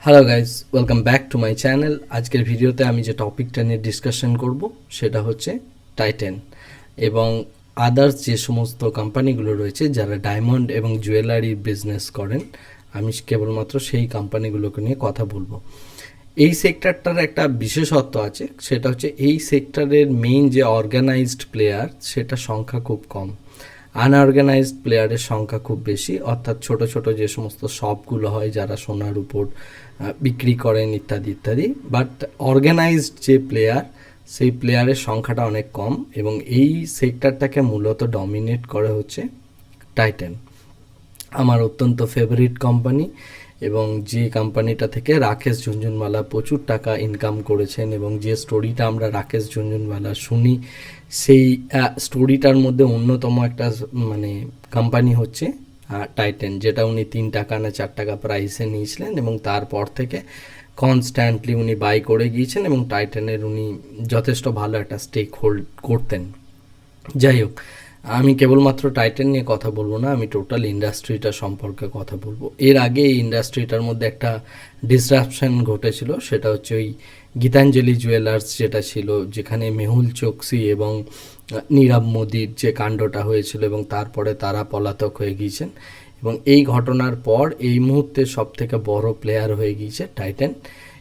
Hello guys, welcome back to my channel. আজকের ভিডিওতে আমি যে টপিকটা নিয়ে ডিসকাশন করব সেটা হচ্ছে টাইটান এবং আদার্স যে সমস্ত কোম্পানিগুলো রয়েছে যারা ডায়মন্ড এবং জুয়েলারি বিজনেস করেন। আমি কেবলমাত্র সেই কোম্পানিগুলোকে নিয়ে কথা বলবো। এই সেক্টরটার একটা বিশেষত্ব আছে, সেটা হচ্ছে এই সেক্টরের মেইন যে অর্গানাইজড প্লেয়ার সেটা সংখ্যা খুব কম, আনঅর্গানাইজড প্লেয়ারের সংখ্যা খুব বেশি। অর্থাৎ ছোট ছোট যে সমস্ত শপগুলো হয় যারা সোনার উপর বিক্রি করেন ইত্যাদি ইত্যাদি, বাট অর্গানাইজড যে প্লেয়ার সেই প্লেয়ারের সংখ্যাটা অনেক কম এবং এই সেক্টরটাকে মূলত ডমিনেট করে হচ্ছে টাইটান। আমার অত্যন্ত ফেভারিট কোম্পানি এবং যে কোম্পানিটা থেকে রাকেশ ঝুনঝুনওয়ালা প্রচুর টাকা ইনকাম করেছেন এবং যে স্টোরিটা আমরা রাকেশ ঝুনঝুনওয়ালা শুনি সেই স্টোরিটার মধ্যে অন্যতম একটা কোম্পানি হচ্ছে টাইটান, যেটা উনি 3 টাকা না 4 টাকা প্রাইসে নিয়েছিলেন এবং তারপর থেকে কনস্ট্যান্টলি উনি বাই করে গিয়েছেন এবং টাইটানের উনি যথেষ্ট ভালো একটা স্টেক হোল্ড করতেন। যাই হোক, আমি কেবলমাত্র টাইটান নিয়ে কথা বলবো না, আমি টোটাল ইন্ডাস্ট্রিটা সম্পর্কে কথা বলবো। এর আগে এই ইন্ডাস্ট্রিটার মধ্যে একটা ডিসরাপশন ঘটেছিল, সেটা হচ্ছে ওই গীতাঞ্জলি জুয়েলার্স যেটা ছিল, যেখানে মেহুল চোকসি এবং নীরব মোদির যে কাণ্ডটা হয়েছিল এবং তারপরে তারা পলাতক হয়ে গিয়েছেন এবং এই ঘটনার পর এই মুহূর্তে সবথেকে বড় প্লেয়ার হয়ে গিয়েছে টাইটান।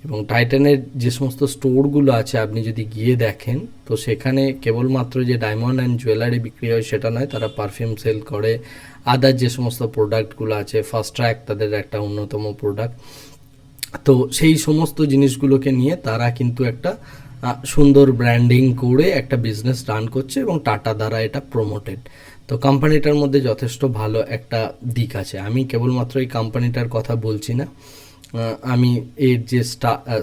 এবং টাইটানের যে সমস্ত স্টোরগুলো আছে আপনি যদি গিয়ে দেখেন তো সেখানে কেবলমাত্র যে ডায়মন্ড অ্যান্ড জুয়েলারি বিক্রি হয় সেটা নয়, তারা পারফিউম সেল করে, আদার যে সমস্ত প্রোডাক্টগুলো আছে, ফার্স্ট ট্র্যাক তাদের একটা অন্যতম প্রোডাক্ট। তো সেই সমস্ত জিনিসগুলোকে নিয়ে তারা কিন্তু একটা সুন্দর ব্র্যান্ডিং করে একটা বিজনেস রান করছে এবং টাটা দ্বারা এটা প্রমোটেড। তো কোম্পানিটার মধ্যে যথেষ্ট ভালো একটা দিক আছে। আমি কেবলমাত্র এই কোম্পানিটার কথা বলছি না, আমি এর যে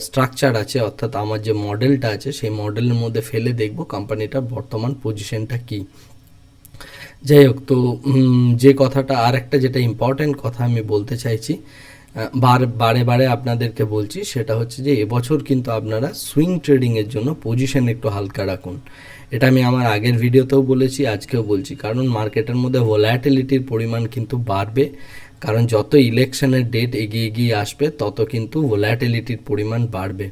স্ট্রাকচার আছে অর্থাৎ আমার যে মডেলটা আছে সেই মডেলের মধ্যে ফেলে দেখব কোম্পানিটার বর্তমান পজিশনটা কী। যাই হোক, তো যে কথাটা আর একটা যেটা ইম্পর্ট্যান্ট কথা আমি বলতে চাইছি, বারে বারে আপনাদেরকে বলছি, সেটা হচ্ছে যে এবছর কিন্তু আপনারা সুইং ট্রেডিংয়ের জন্য পজিশন একটু হালকা রাখুন। এটা আমি আমার আগের ভিডিওতেও বলেছি, আজকেও বলছি, কারণ মার্কেটের মধ্যে ভোলাটিলিটির পরিমাণ কিন্তু বাড়বে। কারণ যত ইলেকশনের ডেট এগিয়ে এগিয়ে আসবে তত কিন্তু ভোলাটিলিটির পরিমাণ বাড়বে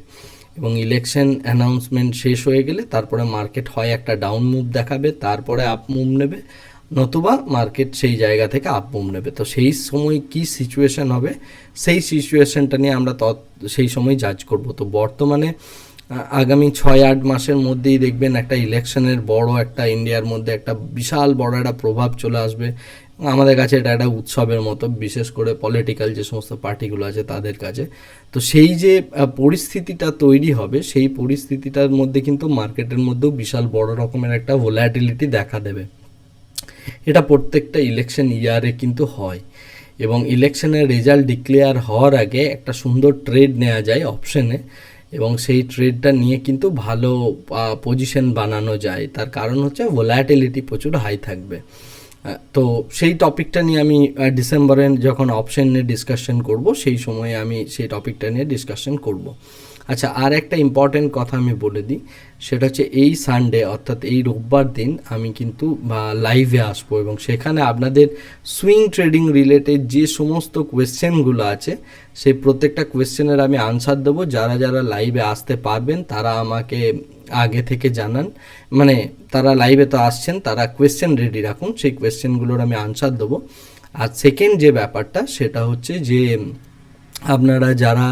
এবং ইলেকশন অ্যানাউন্সমেন্ট শেষ হয়ে গেলে তারপরে মার্কেট হয় একটা ডাউন মুভ দেখাবে, তারপরে আপ মুভ নেবে, নতুবা মার্কেট সেই জায়গা থেকে আপ মুভ নেবে। তো সেই সময় কি সিচুয়েশন হবে সেই সিচুয়েশনটা নিয়ে আমরা সেই সময় জাজ করব। তো বর্তমানে আগামী 6-8 মাসের মধ্যেই দেখবেন একটা ইলেকশনের বড় একটা ইন্ডিয়ার মধ্যে একটা বিশাল বড় একটা প্রভাব চলে আসবে। আমাদের কাছে এটা একটা উৎসবের মতো, বিশেষ করে পলিটিক্যাল যে সমস্ত পার্টিগুলো আছে তাদের কাছে। তো সেই যে পরিস্থিতিটা তৈরি হবে সেই পরিস্থিতিটার মধ্যে কিন্তু মার্কেটের মধ্যেও বিশাল বড় রকমের একটা ভোলাটিলিটি দেখা দেবে। এটা প্রত্যেকটা ইলেকশন ইয়ারে কিন্তু হয় এবং ইলেকশনের রেজাল্ট ডিক্লেয়ার হওয়ার আগে একটা সুন্দর ট্রেড নেওয়া যায় অপশনে এবং সেই ট্রেডটা নিয়ে কিন্তু ভালো পজিশন বানানো যায়। তার কারণ হচ্ছে ভোলাটিলিটি প্রচুর হাই থাকবে। তো সেই টপিকটা নিয়ে আমি ডিসেম্বরে যখন অপশন নিয়ে ডিসকাশন করব সেই সময়ে আমি সেই টপিকটা নিয়ে ডিসকাশন করব। আচ্ছা, আর একটা ইম্পর্টেন্ট কথা আমি বলে দিই, সেটা হচ্ছে এই সানডে অর্থাৎ এই রোববার দিন আমি কিন্তু লাইভে আসবো এবং সেখানে আপনাদের সুইং ট্রেডিং রিলেটেড যে সমস্ত কোয়েশ্চেনগুলো আছে সেই প্রত্যেকটা কোয়েশ্চেনের আমি আনসার দেবো। যারা যারা লাইভে আসতে পারবেন তারা আমাকে আগে থেকে জানান, তারা লাইভে তো আসছেন, তারা কোয়েশ্চেন রেডি রাখুন, সেই কোয়েশ্চেনগুলোর আমি আনসার দেবো। আর সেকেন্ড যে ব্যাপারটা সেটা হচ্ছে যে আপনারা যারা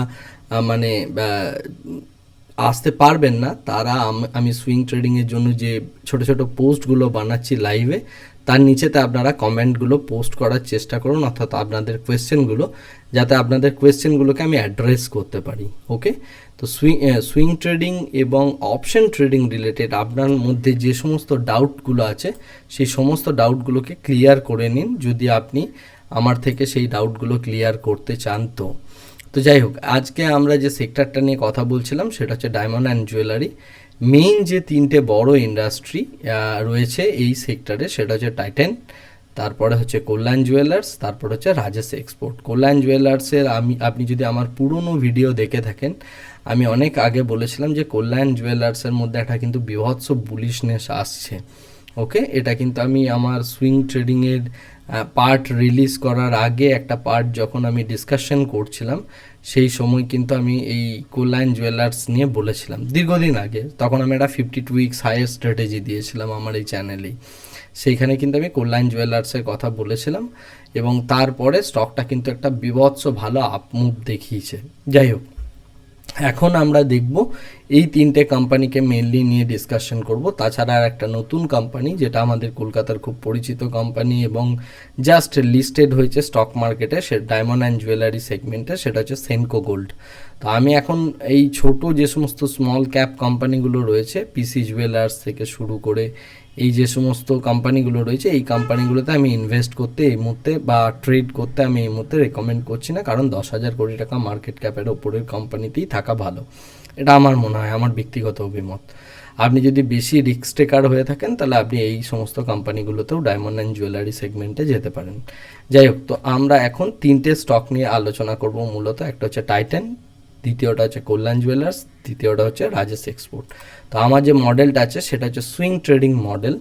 আসতে পারবেন না তারা আমি সুইং ট্রেডিংয়ের জন্য যে ছোট ছোট পোস্টগুলো বানাচ্ছি লাইভে তার নিচেতে আপনারা কমেন্টগুলো পোস্ট করার চেষ্টা করুন, অর্থাৎ আপনাদের কোয়েশ্চেনগুলো, যাতে আপনাদের কোয়েশ্চেনগুলোকে আমি অ্যাড্রেস করতে পারি। ওকে, তো সুইং ট্রেডিং এবং অপশন ট্রেডিং রিলেটেড আপনার মধ্যে যে সমস্ত ডাউটগুলো আছে সেই সমস্ত ডাউটগুলোকে ক্লিয়ার করে নিন যদি আপনি আমার থেকে সেই ডাউটগুলো ক্লিয়ার করতে চান। তো যাই হোক, আজকে আমরা যে সেক্টরটা নিয়ে কথা বলছিলাম সেটা হচ্ছে ডায়মন্ড অ্যান্ড জুয়েলারি। মেইন যে 3টে বড় ইন্ডাস্ট্রি রয়েছে এই সেক্টরে সেটা হচ্ছে টাইটান, তারপরে হচ্ছে কল্যাণ জুয়েলার্স, তারপর হচ্ছে রাজেশ এক্সপোর্ট। কল্যাণ জুয়েলার্সের আপনি যদি আমার পুরনো ভিডিও দেখে থাকেন, আমি অনেক আগে বলেছিলাম যে কল্যাণ জুয়েলার্সের মধ্যে একটা কিন্তু বীভৎস বুলিশনেস আসছে। ওকে, এটা কিন্তু আমি আমার সুইং ট্রেডিংয়ের পার্ট রিলিজ করার আগে একটা পার্ট যখন আমি ডিসকাশন করছিলাম সেই সময় কিন্তু আমি এই কল্যাণ জুয়েলার্স নিয়ে বলেছিলাম দীর্ঘদিন আগে। তখন আমি একটা 52 উইকস হায়ার স্ট্র্যাটেজি দিয়েছিলাম আমার এই চ্যানেলেই। সেইখানে কিন্তু আমি কল্যাণ জুয়েলার্সের কথা বলেছিলাম এবং তারপরে স্টকটা কিন্তু একটা বিভৎস ভালো আপমুভ দেখিয়েছে। যাই হোক, এখন আমরা দেখব এই তিনটে কোম্পানিকে মেনলি নিয়ে ডিসকাশন করব। তাছাড়া আর একটা নতুন কোম্পানি যেটা আমাদের কলকাতার খুব পরিচিত কোম্পানি এবং জাস্ট লিস্টেড হয়েছে স্টক মার্কেটে, সে ডায়মন্ড অ্যান্ড জুয়েলারি সেগমেন্টে, সেটা হচ্ছে সেনকো গোল্ড। তো আমি এখন এই ছোট যে সমস্ত স্মল ক্যাপ কোম্পানিগুলো রয়েছে, পিসি জুয়েলার্স থেকে শুরু করে এই যে সমস্ত কোম্পানিগুলো রয়েছে, এই কোম্পানিগুলোতে আমি ইনভেস্ট করতে এই মুহূর্তে বা ট্রেড করতে আমি এই মুহূর্তে রেকমেন্ড করছি না, কারণ 10,000 কোটি টাকা মার্কেট ক্যাপের ওপরের কোম্পানিতেই থাকা ভালো। এটা আমার মনে হয়, আমার ব্যক্তিগত অভিমত। আপনি যদি বেশি রিস্ক টেকার হয়ে থাকেন তাহলে আপনি এই সমস্ত কোম্পানিগুলোতেও ডায়মন্ড অ্যান্ড জুয়েলারি সেগমেন্টে যেতে পারেন। যাই হোক, তো আমরা এখন তিনটে স্টক নিয়ে আলোচনা করব মূলত। একটা হচ্ছে টাইটান, দ্বিতীয়টা হচ্ছে কল্যাণ জুয়েলার্স, তৃতীয়টা হচ্ছে রাজেশ এক্সপোর্ট। তো আমার যে মডেলটা আছে সেটা হচ্ছে সুইং ট্রেডিং মডেল,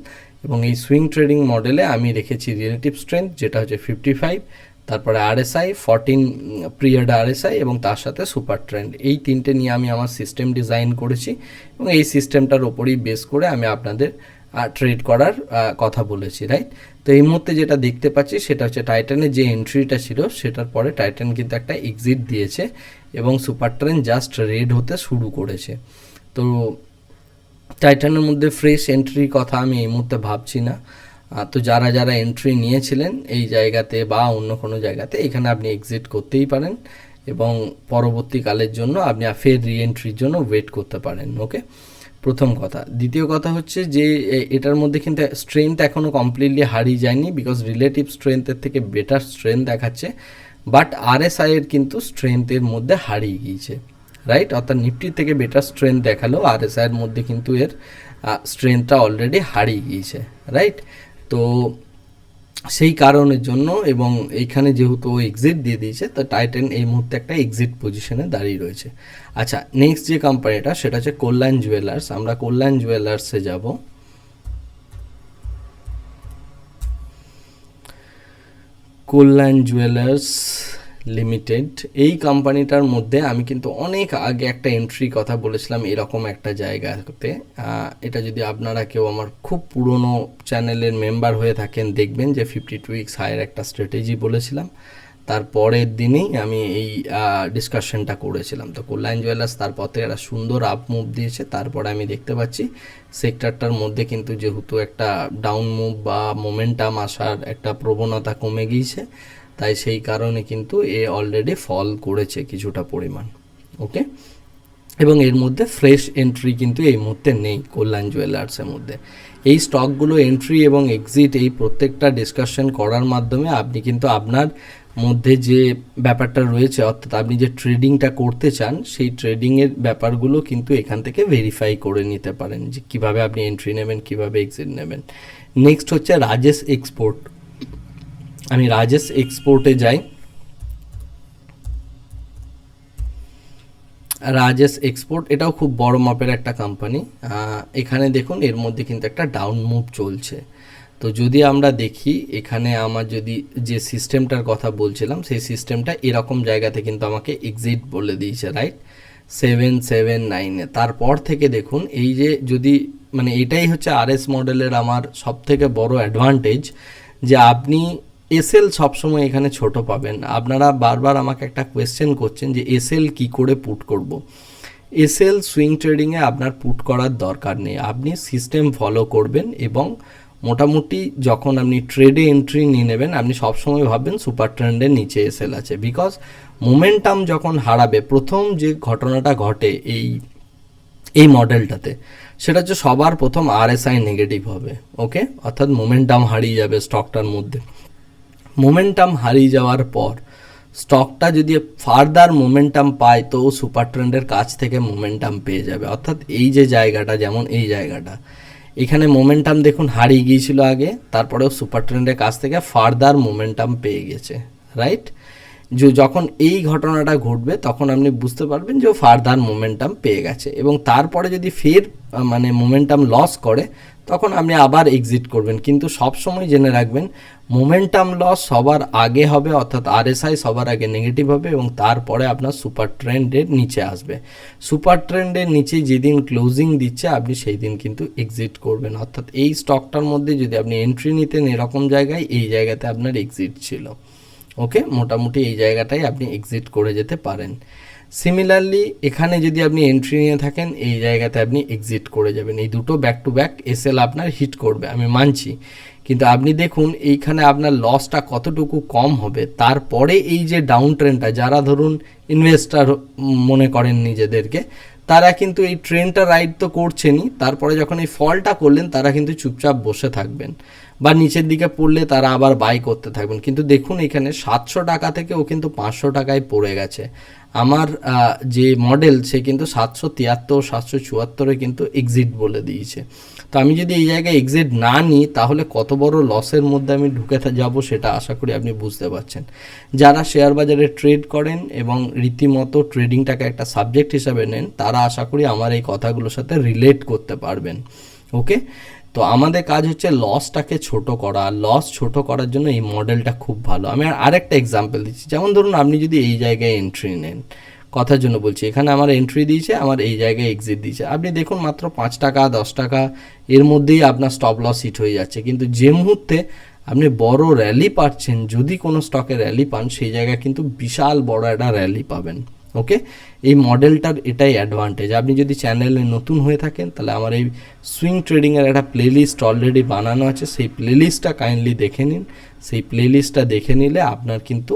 এবং এই সুইং ট্রেডিং মডেলে আমি রেখেছি রিলেটিভ স্ট্রেংথ যেটা হচ্ছে 55, তারপরে আরএসআই 14 পিরিয়ড আরএসআই এবং তার সাথে সুপার ট্রেন্ড। এই তিনটে নিয়ে আমি আমার সিস্টেম ডিজাইন করেছি এবং এই সিস্টেমটার ওপরেই বেস করে আমি আপনাদের ট্রেড করার কথা বলেছি, রাইট? তো এই মুহূর্তে যেটা দেখতে পাচ্ছি সেটা হচ্ছে টাইটানের যে এন্ট্রিটা ছিল সেটার পরে টাইটান কিন্তু একটা এক্সিট দিয়েছে এবং সুপার ট্রেন্ড জাস্ট রেড হতে শুরু করেছে। তো টাইটানের মধ্যে ফ্রেশ এন্ট্রি কথা আমি এই মুহূর্তে ভাবছি না। তো যারা যারা এন্ট্রি নিয়েছিলেন এই জায়গাতে বা অন্য কোনো জায়গাতে, এখানে আপনি এক্সিট করতেই পারেন এবং পরবর্তীকালের জন্য আপনি ফের রিএন্ট্রির জন্য ওয়েট করতে পারেন। ওকে, প্রথম কথা। দ্বিতীয় কথা হচ্ছে যে এটার মধ্যে কিন্তু স্ট্রেংথ এখনও কমপ্লিটলি হারিয়ে যায়নি, বিকজ রিলেটিভ স্ট্রেংথের থেকে বেটার স্ট্রেংথ দেখাচ্ছে, বাট আরএসআই এর কিন্তু স্ট্রেংথের মধ্যে হারিয়ে গিয়েছে, রাইট? অর্থাৎ নিফটির থেকে বেটার স্ট্রেংথ দেখালেও আরএসআই এর মধ্যে কিন্তু এর স্ট্রেংথটা অলরেডি হারিয়ে গিয়েছে, রাইট? তো সেই কারণের জন্য এবং এইখানে যেহেতু ও এক্সিট দিয়ে দিয়েছে, তো টাইটান এই মুহূর্তে একটা এক্সিট পজিশনে দাঁড়িয়ে রয়েছে। আচ্ছা, নেক্সট যে কোম্পানিটা সেটা হচ্ছে কল্যাণ জুয়েলার্স। আমরা কল্যাণ জুয়েলার্সে যাব। কল্যাণ জুয়েলার্স লিমিটেড, এই কোম্পানিটার মধ্যে আমি কিন্তু অনেক আগে একটা এন্ট্রি কথা বলেছিলাম এরকম একটা জায়গাতে। এটা যদি আপনারা কেউ আমার খুব পুরনো চ্যানেলের মেম্বার হয়ে থাকেন দেখবেন যে 52 উইকস হায়ার একটা স্ট্র্যাটেজি বলেছিলাম, তারপরের দিনেই আমি এই ডিসকাশনটা করেছিলাম। তো কল্যাণ জুয়েলার্স তারপর থেকে একটা সুন্দর আপ মুভ দিয়েছে, তারপরে আমি দেখতে পাচ্ছি সেক্টরটার মধ্যে কিন্তু যেহেতু একটা ডাউন মুভ বা মোমেন্টাম আসার একটা প্রবণতা কমে গিয়েছে, তাই সেই কারণে কিন্তু এ অলরেডি ফল করেছে কিছুটা পরিমাণ। ওকে, এবং এর মধ্যে ফ্রেশ এন্ট্রি কিন্তু এই মুহূর্তে নেই কল্যাণ জুয়েলার্সের মধ্যে। এই স্টকগুলো এন্ট্রি এবং এক্সিট এই প্রত্যেকটা ডিসকাশন করার মাধ্যমে আপনি কিন্তু আপনার মধ্যে যে ব্যাপারটা রয়েছে, অর্থাৎ আপনি যে ট্রেডিংটা করতে চান সেই ট্রেডিংয়ের ব্যাপারগুলো কিন্তু এখান থেকে ভেরিফাই করে নিতে পারেন, যে কীভাবে আপনি এন্ট্রি নেবেন, কীভাবে এক্সিট নেবেন। নেক্সট হচ্ছে রাজেশ এক্সপোর্ট। আমি রাজেশ এক্সপোর্টে যাই। রাজেশ এক্সপোর্ট এটাও খুব বড় মাপের একটা কোম্পানি। এখানে দেখুন এর মধ্যে কিন্তু একটা ডাউন মুভ চলছে। তো যদি আমরা দেখি এখানে আমার যদি যে সিস্টেমটার কথা বলছিলাম সেই সিস্টেমটা এরকম জায়গাতে কিন্তু আমাকে এক্সিট বলে দিয়েছে, রাইট? 779-এ। তারপর থেকে দেখুন এই যে যদি মানে এটাই হচ্ছে আরএস মডেলের আমার সব থেকে বড় অ্যাডভান্টেজ, যে আপনি এসএল সবসময় এখানে ছোট পাবেন। আপনারা বারবার আমাকে একটা কোয়েশ্চেন করছেন যে এসএল কি করে পুট করব। এসএল সুইং ট্রেডিংয়ে আপনার পুট করার দরকার নেই, আপনি সিস্টেম ফলো করবেন এবং মোটামুটি যখন আপনি ট্রেডে এন্ট্রি নিয়ে নেবেন আপনি সবসময় ভাববেন সুপার ট্রেন্ডের নিচে এসএল আছে, বিকজ মোমেন্টাম যখন হারাবে, প্রথম যে ঘটনাটা ঘটে এই মডেলটাতে সেটা হচ্ছে সবার প্রথম আরএসআই নেগেটিভ হবে। ওকে, অর্থাৎ মোমেন্টাম হারিয়ে যাবে স্টকটার মধ্যে। মোমেন্টাম হারিয়ে যাওয়ার পর স্টকটা যদি ফার্দার মোমেন্টাম পায় তো সুপার ট্রেন্ডের কাছ থেকে মোমেন্টাম পেয়ে যাবে। অর্থাৎ এই যে জায়গাটা, যেমন এই জায়গাটা, এখানে মোমেন্টাম দেখুন হারিয়ে গিয়েছিল আগে, তারপরেও সুপার ট্রেন্ডের কাছ থেকে ফার্দার মোমেন্টাম পেয়ে গেছে, রাইট? যখন এই ঘটনাটা ঘটবে তখন আপনি বুঝতে পারবেন যে ও ফার্দার মোমেন্টাম পেয়ে গেছে, এবং তারপরে যদি ফের মানে মোমেন্টাম লস করে তখন আপনি আবার এক্সিট করবেন। কিন্তু সবসময় জেনে রাখবেন মোমেন্টাম লস সবার আগে হবে, অর্থাৎ আরএসআই সবার আগে নেগেটিভ হবে এবং তারপরে আপনার সুপার ট্রেন্ডের নিচে আসবে। সুপার ট্রেন্ডের নিচে যেদিন ক্লোজিং দিচ্ছে আপনি সেই দিন কিন্তু এক্সিট করবেন। অর্থাৎ এই স্টকটার মধ্যে যদি আপনি এন্ট্রি নিতেন এরকম জায়গায়, এই জায়গাতে আপনার এক্সিট ছিল। ওকে, মোটামুটি এই জায়গাটাই আপনি এক্সিট করে যেতে পারেন। সিমিলারলি এখানে যদি আপনি এন্ট্রি নিয়ে থাকেন এই জায়গাতে আপনি এক্সিট করে যাবেন। এই দুটো ব্যাক টু ব্যাক এসএল আপনার হিট করবে, আমি মানছি, কিন্তু আপনি দেখুন এইখানে আপনার লসটা কতটুকু কম হবে। তারপরে এই যে ডাউন ট্রেন্ডটা, যারা ধরুন ইনভেস্টার মনে করেন নিজেদেরকে, তারা কিন্তু এই ট্রেন্ডটা রাইড তো করছেনই, তারপরে যখন এই ফলটা করলেন তারা কিন্তু চুপচাপ বসে থাকবেন বা নিচের দিকে পড়লে তারা আবার বাই করতে থাকবেন। কিন্তু দেখুন এখানে 700 টাকা থেকে ও কিন্তু 500 টাকায় পড়ে গেছে। আমার যে মডেল সে কিন্তু 773 774-এ কিন্তু এক্সিট বলে দিয়েছে। তো আমি যদি এই জায়গায় এক্সিট না নিই তাহলে কত বড় লসের মধ্যে আমি ঢুকে যাব সেটা আশা করি আপনি বুঝতে পারছেন। যারা শেয়ার বাজারে ট্রেড করেন এবং রীতিমতো ট্রেডিংটাকে একটা সাবজেক্ট হিসাবে নেন তারা আশা করি আমার এই কথাগুলোর সাথে রিলেট করতে পারবেন। ওকে, তো আমাদের কাজ হচ্ছে লসটাকে ছোট করা। লস ছোট করার জন্য এই মডেলটা খুব ভালো। আমি আরেকটা এক্সাম্পল দিচ্ছি, যেমন ধরুন আপনি যদি এই জায়গায় এন্ট্রি নেন, কথার জন্য বলছি, এখানে আমার এন্ট্রি দিয়েছে, আমার এই জায়গায় এক্সিট দিয়েছে, আপনি দেখুন মাত্র 5 টাকা 10 টাকা এর মধ্যেই আপনার স্টপ লস হিট হয়ে যাচ্ছে। কিন্তু যে মুহূর্তে আপনি বড় র্যালি পাচ্ছেন, যদি কোনো স্টকে র্যালি পান সেই জায়গায় কিন্তু বিশাল বড় একটা র্যালি পাবেন। ওকে, এই মডেলটার এটাই অ্যাডভান্টেজ। আপনি যদি চ্যানেলে নতুন হয়ে থাকেন তাহলে আমার এই সুইং ট্রেডিংয়ের একটা প্লেলিস্ট অলরেডি বানানো আছে, সেই প্লেলিস্টটা কাইন্ডলি দেখে নিন। সেই প্লেলিস্টটা দেখে নিলে আপনার কিন্তু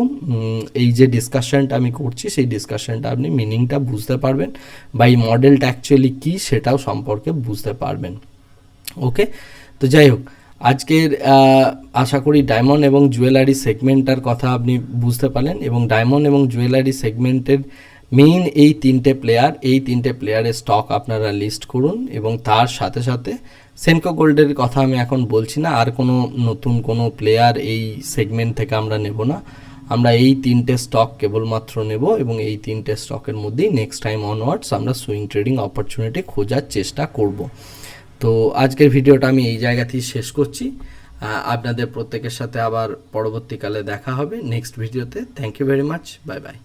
এই যে ডিসকাশনটা আমি করছি সেই ডিসকাশনটা আপনি মিনিংটা বুঝতে পারবেন বা এই মডেলটা অ্যাকচুয়ালি কী সেটাও সম্পর্কে বুঝতে পারবেন। ওকে, তো যাই হোক, আজকের আশা করি ডায়মন্ড এবং জুয়েলারি সেগমেন্টটার কথা আপনি বুঝতে পারলেন এবং ডায়মন্ড এবং জুয়েলারি সেগমেন্টের মেইন এই তিনটে প্লেয়ারের স্টক আপনারা লিস্ট করুন এবং তার সাথে সাথে সেনকো গোল্ডের কথা আমি এখন বলছি না, আর কোনো নতুন কোনো প্লেয়ার এই সেগমেন্ট থেকে আমরা নেব না। আমরা এই তিনটে স্টক কেবলমাত্র নেব এবং এই তিনটে স্টকের মধ্যেই নেক্সট টাইম অনওয়ার্ডস আমরা সুইং ট্রেডিং অপরচুনিটি খোঁজার চেষ্টা করব। তো আজকের ভিডিওটা আমি এই জায়গাতেই শেষ করছি। আপনাদের প্রত্যেকের সাথে আবার পরবর্তীকালে দেখা হবে নেক্সট ভিডিওতে। Thank you very much, bye by.